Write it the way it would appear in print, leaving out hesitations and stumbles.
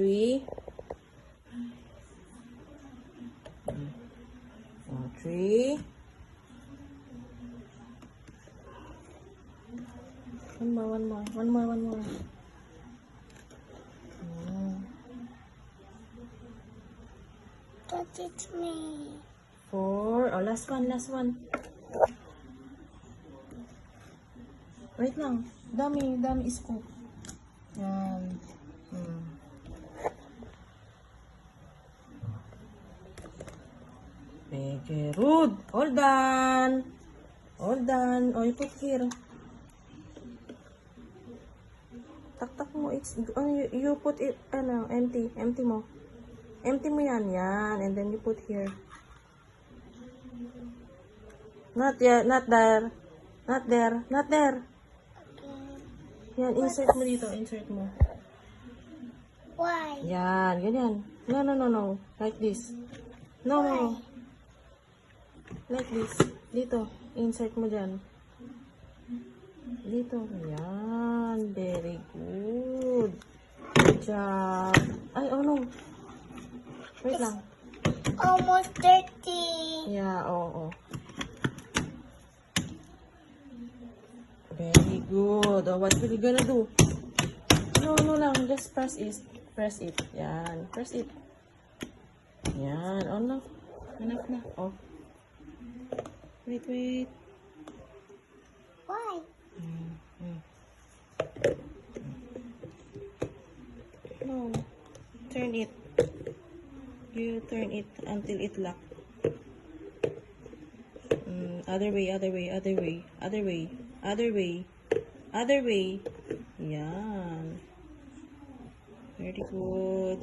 3. 3. One more. Don't teach me. 4. Oh, last one. Wait lang. Dami scoop. Yan. Very good. All done. Oh, you put here. Tak mo. You put it, empty. Empty mo. Empty mo yan. And then you put here. Not there. Not there. Okay. Yan, insert mo dito. Insert mo. Why? Yan, ganyan. No. Like this. No. Why? Like this. Dito. Insert mo dyan. Dito. Yan. Very good. Good job. Ay, oh no. Wait lang. Almost dirty. Yeah, oo. Very good. Oh, what will you gonna do? No lang. Just press it. Yan. Press it. Yan. Oh, no. Enough na. Oh. Wait. Why? No. Turn it. You turn it until it lock. Other way. Yan. Very good.